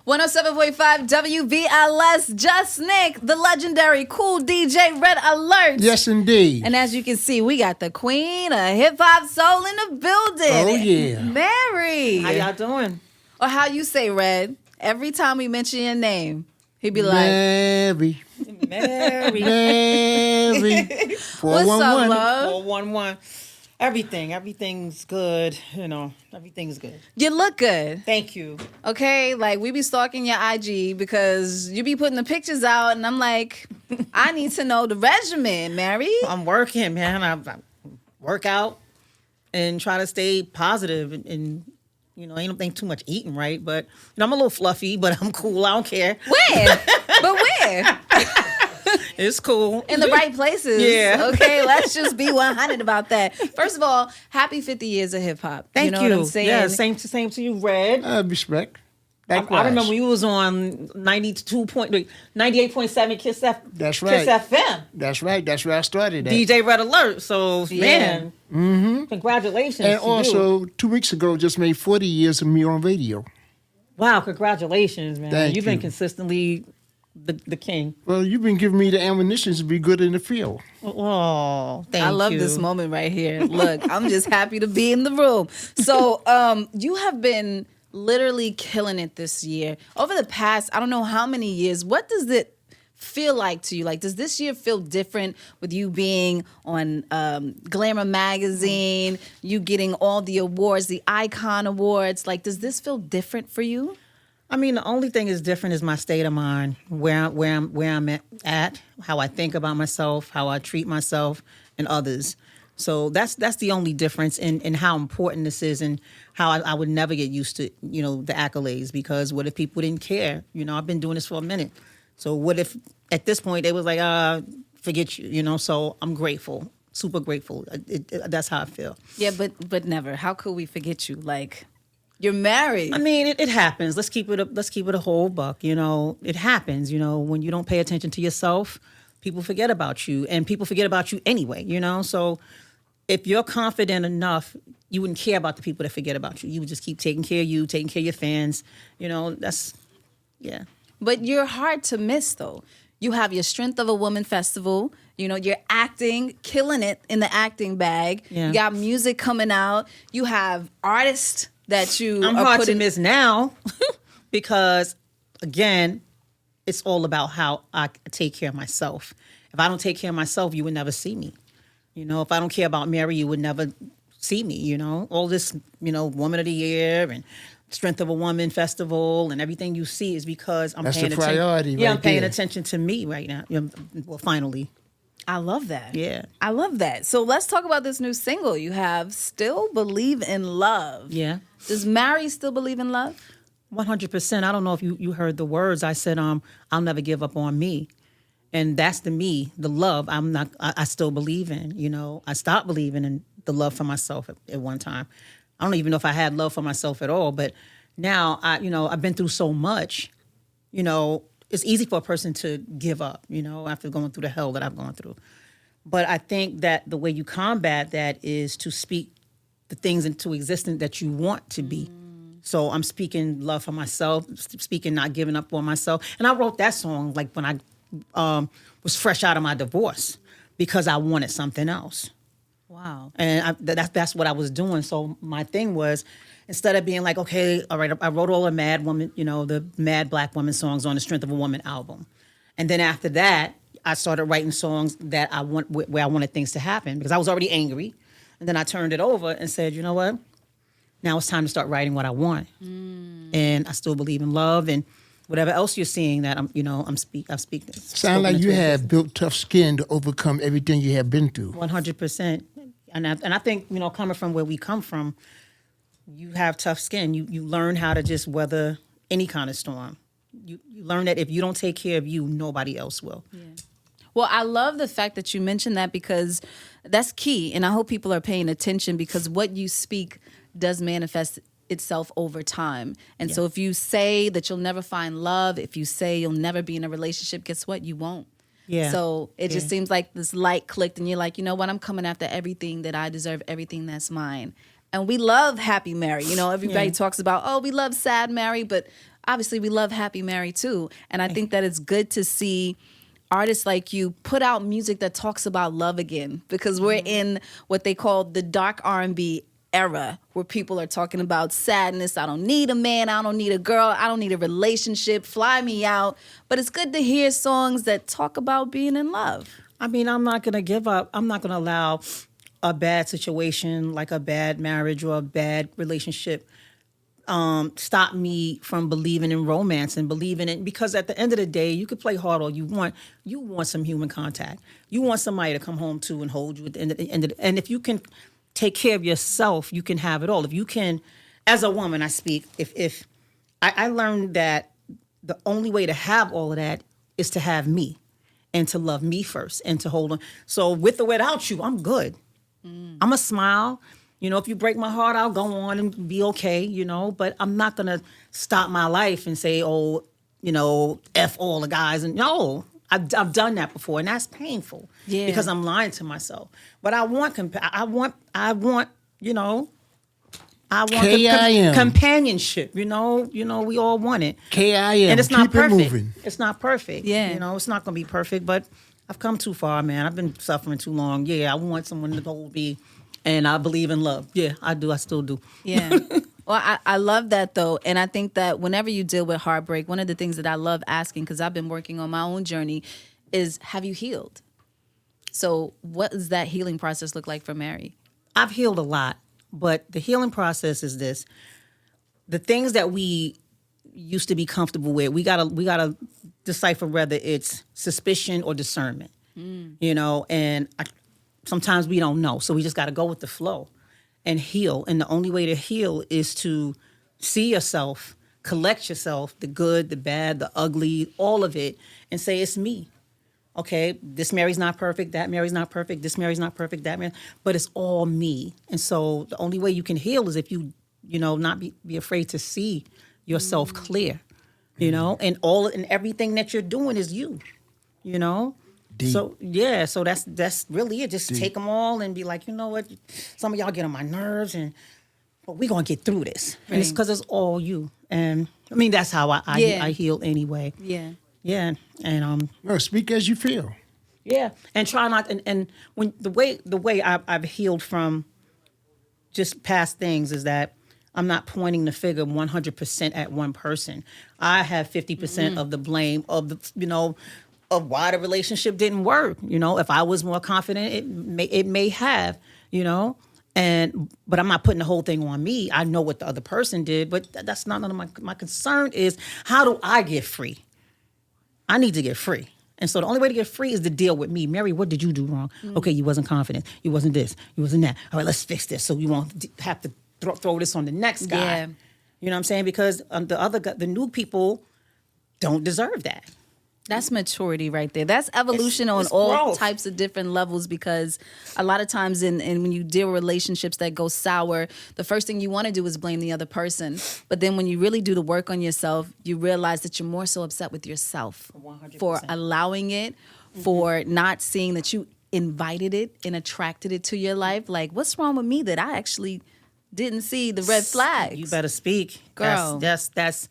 107.5 WVLS, JusNik, the legendary Kool DJ, Red Alert. Yes, indeed. And as you can see, we got the queen of hip-hop soul in the building. Oh, yeah. Mary. How y'all doing? Or how you say, Red, every time we mention your name, he'd be like, Mary. Mary. Mary. what's up, love? 411. Everything's good. You know, everything's good. You look good. Thank you. Okay, like we be stalking your IG because you be putting the pictures out, and I'm like, I need to know the regimen, Mary. I'm working, man. I work out and try to stay positive and you know, ain't too much eating, right? But you know, I'm a little fluffy, but I'm cool. I don't care. Where? But where? It's cool. In the right places. Yeah. Okay, let's just be 100 about that. First of all, happy 50 years of hip hop. Thank you. You know what I'm saying? Yeah, same to you, Red. Respect. I remember when you was on 98.7 Kiss F. That's right. Kiss FM. That's right. That's where I started at. DJ Red Alert. So, Yeah. man, congratulations. And to also, you. 2 weeks ago, just made 40 years of me on radio. Wow, congratulations, man. Thank You've been you. consistently the king. Well, you've been giving me the ammunition to be good in the field. Oh, thank you. I love this moment right here. Look, I'm just happy to be in the room. So, you have been literally killing it this year. Over the past, I don't know how many years, what does it feel like to you? Like, does this year feel different with you being on Glamour magazine, you getting all the awards, the Icon Awards? Like, does this feel different for you? I mean, the only thing is different is my state of mind, where I'm at, how I think about myself, how I treat myself and others. So that's the only difference in how important this is and how I would never get used to, you know, the accolades, because what if people didn't care? You know, I've been doing this for a minute. So what if at this point they was like, forget you, you know? So I'm grateful, super grateful. That's how I feel. Yeah, but never. How could we forget you? Like, you're married. I mean, it happens. Let's keep it a whole buck. You know, it happens. You know, when you don't pay attention to yourself, people forget about you, and people forget about you anyway. You know, so if you're confident enough, you wouldn't care about the people that forget about you. You would just keep taking care of you, taking care of your fans. You know, yeah. But you're hard to miss, though. You have your Strength of a Woman festival. You know, you're acting, killing it in the acting bag. Yeah. You got music coming out. You have artists that you I'm are hard putting... to miss now because, again, it's all about how I take care of myself. If I don't take care of myself, you would never see me. You know, if I don't care about Mary, you would never see me, you know. All this, you know, Woman of the Year and Strength of a Woman Festival and everything you see is because I'm That's paying the attention. priority Yeah, right I'm paying there. attention to me right now. You know, well, finally. I love that. Yeah. I love that. So let's talk about this new single. You have Still Believe in Love. Yeah. Does Mary still believe in love? 100%. I don't know if you heard the words. I said, I'll never give up on me. And that's the me, the love I still believe in. You know, I stopped believing in the love for myself at one time. I don't even know if I had love for myself at all. But now, I've been through so much, you know, it's easy for a person to give up, you know, after going through the hell that I've gone through. But I think that the way you combat that is to speak the things into existence that you want to be. So I'm speaking love for myself, speaking not giving up on myself. And I wrote that song like when I was fresh out of my divorce because I wanted something else. Wow. And that's what I was doing. So my thing was, instead of being like, okay, all right, I wrote all the Mad Woman, you know, the Mad Black Woman songs on the Strength of a Woman album. And then after that, I started writing songs that where I wanted things to happen because I was already angry. And then I turned it over and said, you know what? Now it's time to start writing what I want. And I still believe in love and whatever else you're seeing that I speak. Sound like you have built tough skin to overcome everything you have been through. 100%. And I think, you know, coming from where we come from, you have tough skin. You learn how to just weather any kind of storm. You learn that if you don't take care of you, nobody else will. Yeah. Well, I love the fact that you mentioned that because that's key. And I hope people are paying attention because what you speak does manifest itself over time. And so if you say that you'll never find love, if you say you'll never be in a relationship, guess what? You won't. Yeah. So it just seems like this light clicked and you're like, you know what? I'm coming after everything that I deserve, everything that's mine. And we love Happy Mary. You know, everybody talks about, oh, we love Sad Mary, but obviously we love Happy Mary too. And I think that it's good to see artists like you put out music that talks about love again, because we're in what they call the dark R&B era, where people are talking about sadness. I don't need a man. I don't need a girl. I don't need a relationship. Fly me out. But it's good to hear songs that talk about being in love. I mean, I'm not going to give up. I'm not going to allow a bad situation, like a bad marriage or a bad relationship, stop me from believing in romance and believing in, because at the end of the day, you could play hard all you want. You want some human contact. You want somebody to come home to and hold you at the end of the end. And if you can take care of yourself, you can have it all. If you can, as a woman, I speak, if I learned that the only way to have all of that is to have me and to love me first and to hold on. So with or without you, I'm good. I'm a smile. You know, if you break my heart, I'll go on and be okay, you know, but I'm not going to stop my life and say, oh, you know, F all the guys. And no, I've done that before, and that's painful because I'm lying to myself. But I want, you know, I want companionship, you know, we all want it. K-I-M, and it's not keep perfect. it moving. It's not perfect. Yeah. You know, it's not going to be perfect, but I've come too far, man. I've been suffering too long. Yeah, I want someone to hold me, and I believe in love. Yeah, I do. I still do. Yeah. Well, I love that, though. And I think that whenever you deal with heartbreak, one of the things that I love asking, because I've been working on my own journey, is have you healed? So what does that healing process look like for Mary? I've healed a lot, but the healing process is this. The things that we used to be comfortable with, we gotta decipher whether it's suspicion or discernment, you know, and sometimes we don't know. So we just got to go with the flow and heal. And the only way to heal is to see yourself, collect yourself, the good, the bad, the ugly, all of it, and say, it's me. Okay, this Mary's not perfect, that Mary's not perfect, this Mary's not perfect, that Mary, but it's all me. And so the only way you can heal is if you know, not be afraid to see yourself clear, you know, and everything that you're doing is you know. Deep. So yeah, so that's really it. Just take them all and be like, you know what, some of y'all get on my nerves, but we're gonna get through this. Right. And it's because it's all you. And I mean, that's how I heal anyway. Yeah. Yeah. And well, speak as you feel. Yeah, and try not and when the way I've healed from just past things is that I'm not pointing the finger 100% at one person. I have 50% of the blame of the, you know, of why the relationship didn't work. You know, if I was more confident, it may have, you know, but I'm not putting the whole thing on me. I know what the other person did, but that's not none of my concern. Is how do I get free? I need to get free. And so the only way to get free is to deal with me. Mary, what did you do wrong? Okay, you wasn't confident. You wasn't this. You wasn't that. All right, let's fix this so you won't have to throw this on the next guy. Yeah. You know what I'm saying? Because the new people don't deserve that. That's maturity right there. That's evolution It's on all growth. types of different levels, because a lot of times in when you deal with relationships that go sour, the first thing you want to do is blame the other person. But then when you really do the work on yourself, you realize that you're more so upset with yourself 100%. for allowing it, for not seeing that you invited it and attracted it to your life. Like, what's wrong with me that I actually didn't see the red flags? You better speak. Girl. That's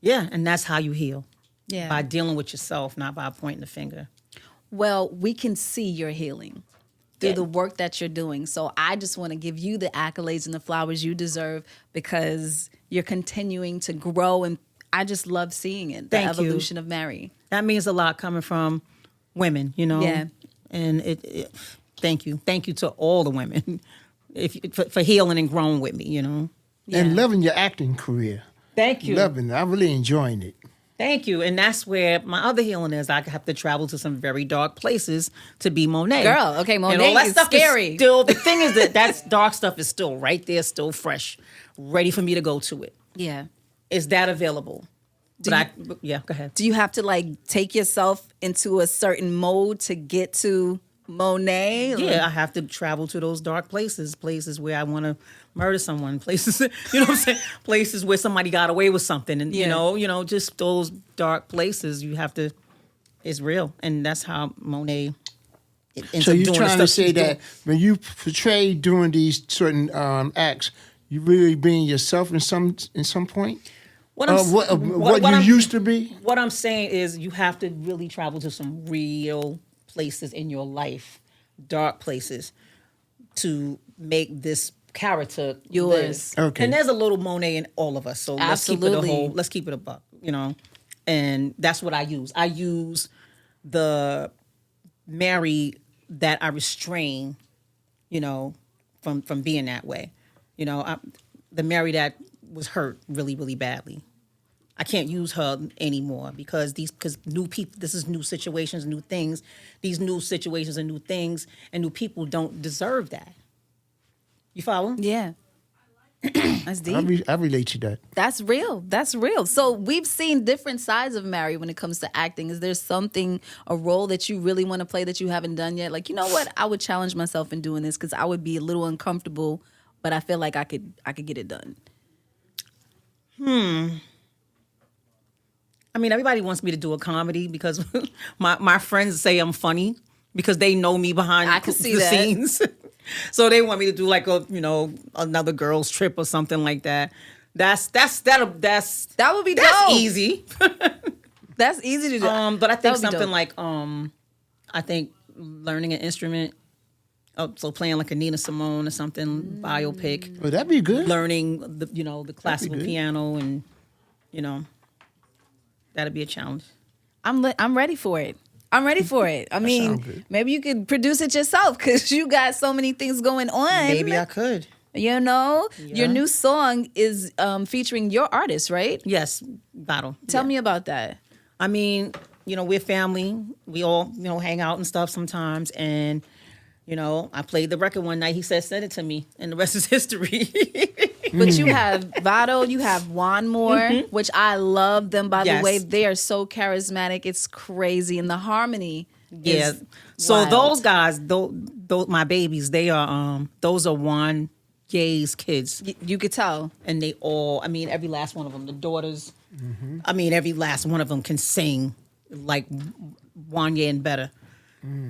yeah, and that's how you heal. Yeah. By dealing with yourself, not by pointing the finger. Well, we can see your healing through the work that you're doing. So I just want to give you the accolades and the flowers you deserve, because you're continuing to grow, and I just love seeing it, the Thank you. evolution of Mary. That means a lot coming from women, you know. Yeah. And thank you to all the women for healing and growing with me, you know. And loving your acting career. Thank you. Loving it. I'm really enjoying it. Thank you. And that's where my other healing is. I have to travel to some very dark places to be Monaé. Girl, okay, And all Monaé that is stuff scary. The thing is that's dark stuff is still right there, still fresh, ready for me to go to it. Yeah. Is that available? Go ahead. Do you have to like take yourself into a certain mode to get to Monaé? Yeah, I have to travel to those dark places where I want to murder someone, places, you know what I'm saying? Places where somebody got away with something, and you know, just those dark places you have to, it's real. And that's how Monaé So you're trying to say that when you portray doing these certain acts, you really being yourself in some point? What you used to be? What I'm saying is you have to really travel to some real places in your life, dark places, to make this character yours. Okay. And there's a little Monaé in all of us. So Absolutely. let's keep it a buck, And that's what I use. I use the Mary that I restrain, from being that way. The Mary that was hurt really, really badly. I can't use her anymore because new people, this is new situations, new things. These new situations and new things and new people don't deserve that. You follow? Yeah. That's deep. I relate to that. That's real. That's real. So we've seen different sides of Mary when it comes to acting. Is there a role that you really want to play that you haven't done yet? Like, you know what? I would challenge myself in doing this because I would be a little uncomfortable, but I feel like I could get it done. I mean, everybody wants me to do a comedy because my friends say I'm funny because they know me behind I can see the that. scenes. So they want me to do like another girls trip or something like that. That would be that's dope. easy. That's easy to do. But I think That would be something dope. like I think learning an instrument. So playing like a Nina Simone or something, biopic. Well, that'd be good. Learning the classical good. piano and that'd be a challenge. I'm ready for it. I mean, sound good. maybe you could produce it yourself because you got so many things going on. Maybe I could. Your new song is featuring your artist, right? Yes, Vado. Tell me about that. I mean, we're family. We all, hang out and stuff sometimes. And, I played the record one night. He said, send it to me. And the rest is history. But you have Vado, you have Juan Moore, which I love them, by the way. They are so charismatic. It's crazy. And the harmony is So wild. those guys, those my babies, they are, those are Juan Ye's kids. You could tell. And they all, every last one of them, the daughters, every last one of them can sing like Wanye and better.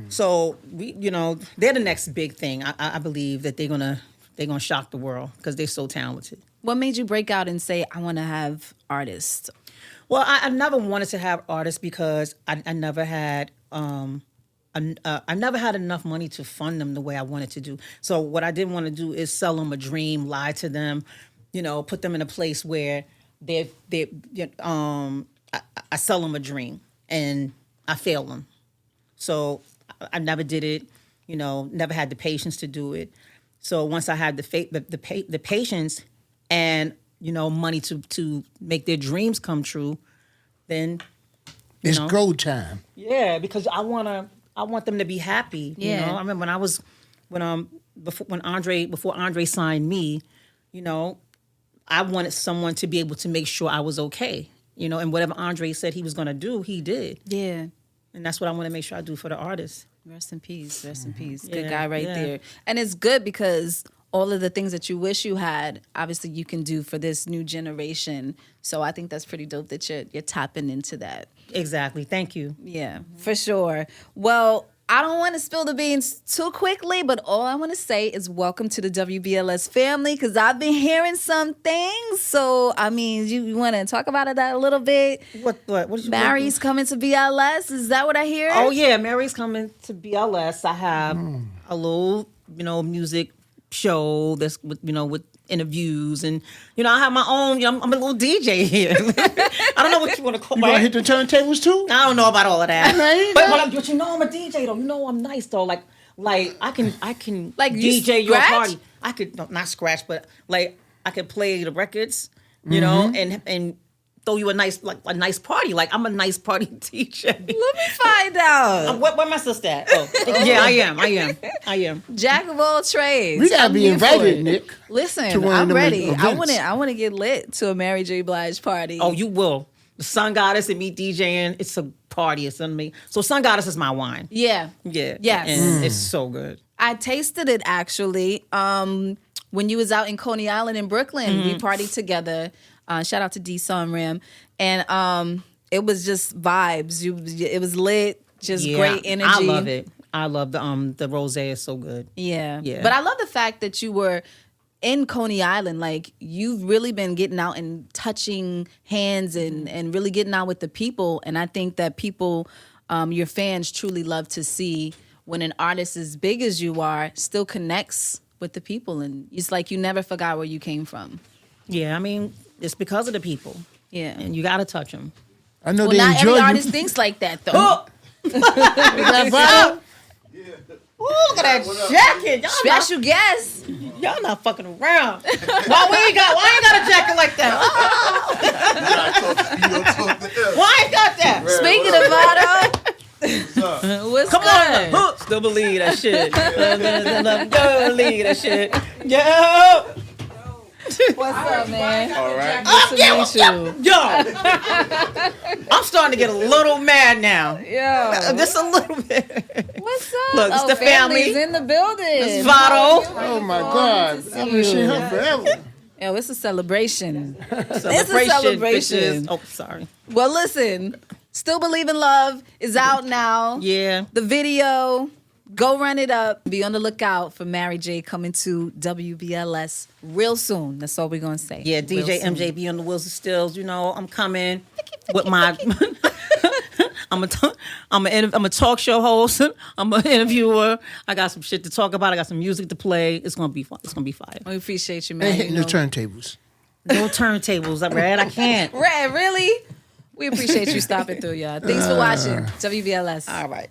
So we, they're the next big thing. I believe that they're gonna shock the world because they're so talented. What made you break out and say, I want to have artists? Well, I never wanted to have artists because I never had I never had enough money to fund them the way I wanted to do. So what I didn't want to do is sell them a dream, lie to them, put them in a place where I sell them a dream and I fail them. So I never did it, never had the patience to do it. So once I had the patience and money to make their dreams come true, then it's go time. Yeah, because I want them to be happy. Yeah. I remember before Andre signed me, I wanted someone to be able to make sure I was okay. And whatever Andre said he was gonna do, he did. Yeah. And that's what I want to make sure I do for the artist. Rest in peace. Rest in peace. Yeah, Good guy right yeah. there. And it's good because all of the things that you wish you had, obviously you can do for this new generation. So I think that's pretty dope that you're tapping into that. Exactly. Thank you. Yeah, for sure. Well, I don't want to spill the beans too quickly, but all I want to say is welcome to the WBLS family because I've been hearing some things. So, you want to talk about that a little bit? What did you Mary's coming to BLS. Is that what I hear? Oh, yeah. Mary's coming to BLS. I have a little, music show that's with interviews and I have my own. I'm a little DJ here. I don't know what you want to call. You gonna hit the turntables too? I don't know about all of that. Man, but I'm a DJ though. I'm nice though. Like I can Like you DJ your scratch? party. I could not scratch, but like I could play the records, and throw you a nice party. Like I'm a nice party DJ. Let me find out. Where my sister at? Oh, yeah, I am. Jack of all trades. We gotta I'm be here for invited, it. Nick. Listen, to one of I'm them ready. events. I want to get lit to a Mary J. Blige party. Oh, you will. The Sun Goddess and me DJing. It's a party. It's amazing. So Sun Goddess is my wine. Yeah. Yeah. Yes. And it's so good. I tasted it actually when you was out in Coney Island in Brooklyn. We partied together. Shout out to D Sunram. And it was just vibes. It was lit. Just great energy. I love it. I love the rosé is so good. Yeah. Yeah. But I love the fact that you were in Coney Island. Like, you've really been getting out and touching hands and really getting out with the people. And I think that people, your fans truly love to see when an artist as big as you are still connects with the people. And it's like you never forgot where you came from. Yeah, I mean, it's because of the people. Yeah. And you got to touch them. I know Well, they not enjoy every you. artist thinks like that, though. That Vado? Ooh, look at that jacket. Special guest. Y'all not fucking around. Why ain't got a jacket like that? Why ain't got that? Speaking of Vado, what's Come good? on. Still believe that shit. Don't believe that shit. Yo. What's up, man? All right. Good to meet you. Yo. I'm starting to get a little mad now. Yo. Just a little bit. What's up? Look, it's the family's family. in the building. It's Vado. Oh my God. I haven't seen her forever. Yo, it's a celebration. It's a Celebration, celebration. bitches. Oh, sorry. Well, listen. Still Believe in Love is out now. Yeah. The video, go run it up. Be on the lookout for Mary J coming to WBLS real soon. That's all we're going to say. Yeah, Real DJ soon. MJB on the wheels of stills. You know, I'm coming with my. I'm a talk show host. I'm an interviewer. I got some shit to talk about. I got some music to play. It's gonna be fun. It's gonna be fire. We appreciate you, And man. hitting the turntables. No turntables, Red. I can't. Red, really? We appreciate you stopping through, y'all. Thanks for watching. WBLS. All right.